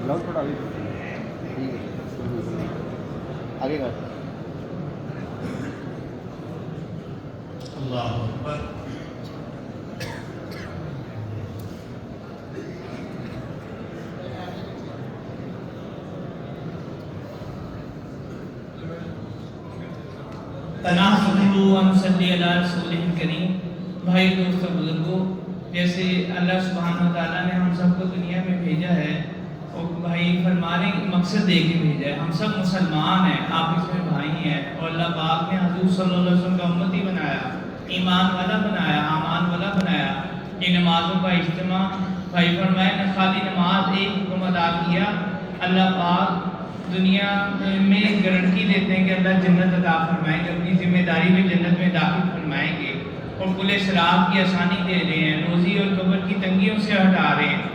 لو تھوڑا آگے ٹھیک ہے آگے کا اللہ اکبر. تناسلوا ونصلی علی رسول کریم. بھائی دوستو بزرگوں، جیسے اللہ سبحانہ وتعالیٰ نے ہم سب کو دنیا میں بھیجا ہے اور بھائی فرمانے مقصد دے کے بھیجا ہے. ہم سب مسلمان ہیں، آپ اس میں بھائی ہیں، اور اللہ پاک نے حضور صلی اللہ علیہ وسلم کا امتی بنایا، ایمان والا بنایا، امان والا بنایا. یہ نمازوں کا اجتماع، بھائی فرمائے نہ خالی نماز ایک حکم ادا کیا، اللہ پاک دنیا میں گارنٹی دیتے ہیں کہ اللہ جنت عطا فرمائیں گے، اپنی ذمہ داری میں جنت میں داخل فرمائیں گے، اور کل صراط کی آسانی دے رہے ہیں، روزی اور قبر کی تنگیوں سے ہٹا رہے ہیں.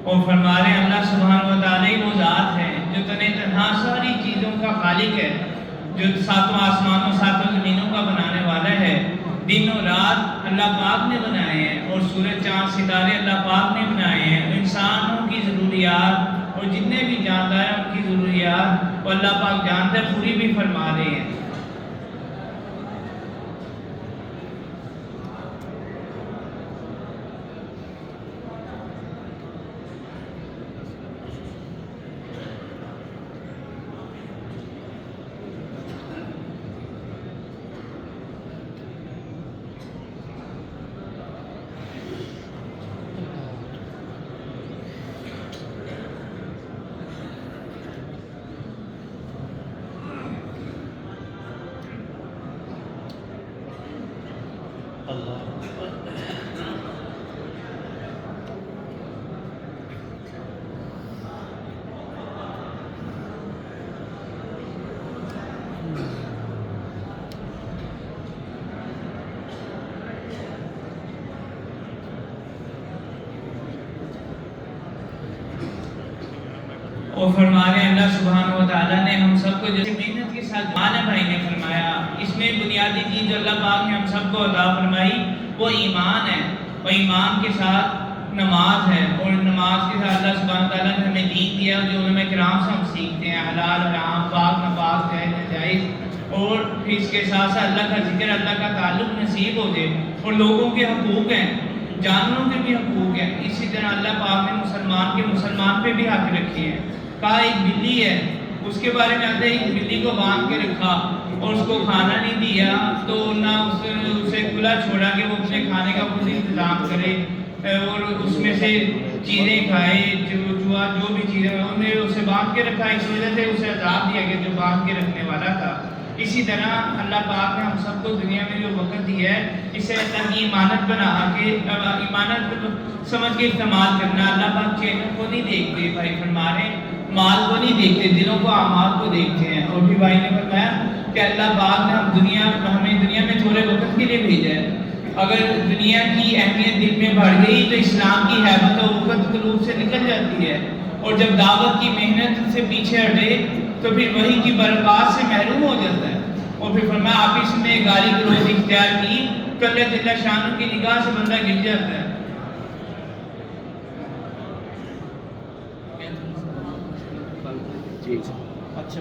اور فرما رہے ہیں اللہ سبحانہ وتعالی وہ ذات ہے جو تنہا ساری چیزوں کا خالق ہے، جو ساتوں آسمانوں ساتوں زمینوں کا بنانے والا ہے. دن اور رات اللہ پاک نے بنائے ہیں، اور سورج چاند ستارے اللہ پاک نے بنائے ہیں. انسانوں کی ضروریات اور جتنے بھی جاندار ہیں ان کی ضروریات وہ اللہ پاک جانتا ہے، پوری بھی فرما رہے ہیں. اور فرما رہے ہیں اللہ سبحانہ وتعالیٰ نے ہم سب کو جیسے محنت کے ساتھ مانا بھائی نے فرمایا، اس میں بنیادی چیز جو اللہ پاک نے ہم سب کو عطا فرمائی وہ ایمان ہے، اور ایمان کے ساتھ نماز ہے، اور نماز کے ساتھ اللہ سبحانہ وتعالیٰ نے ہمیں دین دیا جو علماء کرام سے ہم سیکھتے ہیں، حلال حرام، پاک ناپاک، جائز ناجائز، اور پھر اس کے ساتھ ساتھ اللہ کا ذکر، اللہ کا تعلق نصیب ہو جائے. اور لوگوں کے حقوق ہیں، جانوروں کے بھی حقوق ہیں، اسی طرح اللہ پاک نے مسلمان پہ بھی حق رکھے ہیں. کہا ایک بلی ہے، اس کے بارے میں آتا ہے ایک بلی کو باندھ کے رکھا اور اس کو کھانا نہیں دیا تو نہ اسے کھلا چھوڑا کہ وہ اپنے کھانے کا خود انتظام کرے اور اس میں سے چیزیں کھائے، جو بھی چیزیں انہوں نے اسے باندھ کے رکھا، اس وجہ سے اسے عذاب دیا گیا جو باندھ کے رکھنے والا تھا. اسی طرح اللہ پاک نے ہم سب کو دنیا میں جو وقت دیا ہے اسے اللہ کی امانت بنا کے، امانت سمجھ کے استعمال کرنا. اللہ پاک چہروں کو نہیں دیکھتے، بھائی فرما رہے ہیں مال کو نہیں دیکھتے، دلوں کو اعمال کو دیکھتے ہیں. اور بھی بھائی نے فرمایا کہ اللہ پاک نے ہمیں دنیا میں تھوڑے وقت کے لیے بھیجا ہے. اگر دنیا کی اہمیت دل میں بڑھ گئی تو اسلام کی حیبت و وقت قلوب سے نکل جاتی ہے، اور جب دعوت کی محنت سے پیچھے ہٹے تو پھر وہی کی برکات سے محروم ہو جاتا ہے. اور پھر فرمایا آپ اس میں گالی گلوچ اختیار کی تو اللہ جل شانہ کی نگاہ سے بندہ گر جاتا ہے. اچھا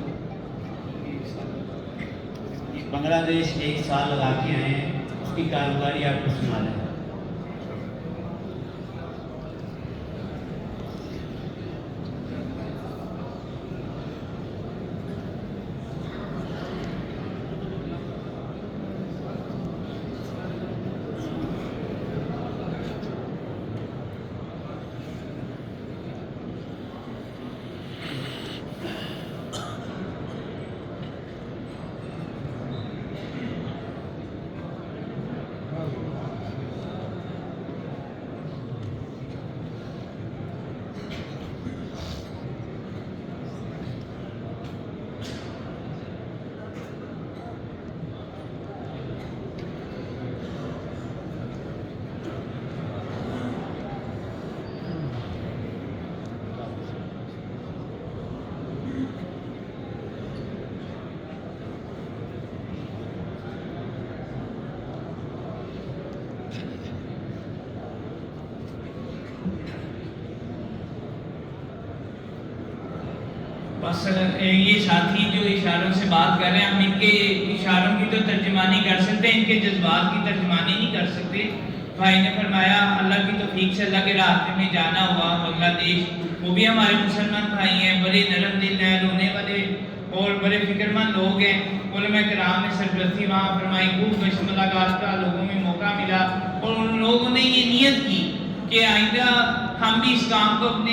بنگلہ دیش 1 سال لگا کے آئے ہیں، اس کی کاروباری آپ کو سنا رہے ہیں. بس یہ ساتھی جو اشاروں سے بات کر رہے ہیں، ہم ان کے اشاروں کی تو ترجمانی کر سکتے ہیں، ان کے جذبات کی ترجمانی نہیں کر سکتے۔ بھائی نے فرمایا اللہ کی توفیق سے اللہ کے راستے میں جانا ہوا بنگلہ دیش، وہ بھی ہمارے مسلمان بھائی ہیں، بڑے نرم دل ہیں، رونے والے اور بڑے فکر مند لوگ ہیں۔ علماء کرام نے سرپرستی وہاں فرمائی، خوب گشت ملاقات کا لوگوں میں موقع ملا، اور ان لوگوں نے یہ نیت کی کہ آئندہ ہم بھی اس کام کو اپنے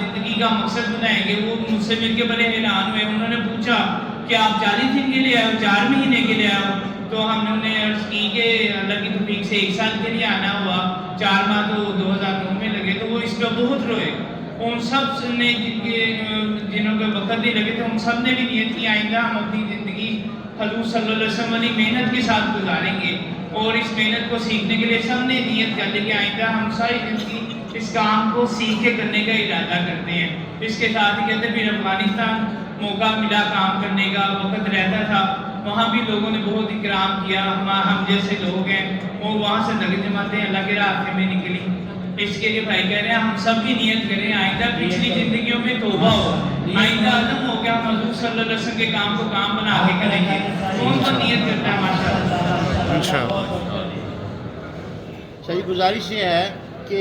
زندگی کا مقصد بنائیں گے۔ وہ مجھ سے مل کے بڑے حیران ہوئے، انہوں نے پوچھا کہ آپ 40 دن کے لیے آئے ہو، 4 مہینے کے لیے آئے ہو؟ تو ہم نے انہیں عرض کی کہ اللہ کی توفیق سے 1 سال کے لیے آنا ہوا، 4 ماہ تو 2009 میں لگے، تو وہ اس پہ بہت روئے۔ ان سب نے جنہوں کے وقت نہیں لگے تھے، ان سب نے بھی نیت کی آئندہ ہم اپنی زندگی حضور صلی اللہ علیہ وسلم والی محنت کے ساتھ گزاریں گے، اور اس محنت کو سیکھنے کے لیے سب نے نیت کر لی کہ آئندہ ہم ساری زندگی اس کام کو سیکھ کے کرنے کا ارادہ کرتے ہیں۔ اس کے ساتھ ہی کہتے ہیں پھر افغانستان موقع ملا کام کرنے کا، وقت رہتا تھا، وہاں بھی لوگوں نے بہت اکرام کیا، ہم جیسے لوگ ہیں وہ وہاں سے لگ جماعتیں اللہ کے راستے میں نکلی۔ اس کے لیے بھائی کہہ رہے ہیں ہم سب بھی نیت کریں آئندہ پچھلی زندگیوں میں توبہ ہو، آئندہ عدم ہو گیا، ہم حضور صلی اللہ علیہ وسلم کے کام کو کام بنا کے کریں گے۔ کون تو نیت کرتا ہے ماشاءاللہ۔ اچھا، یہ گزارش یہ ہے کہ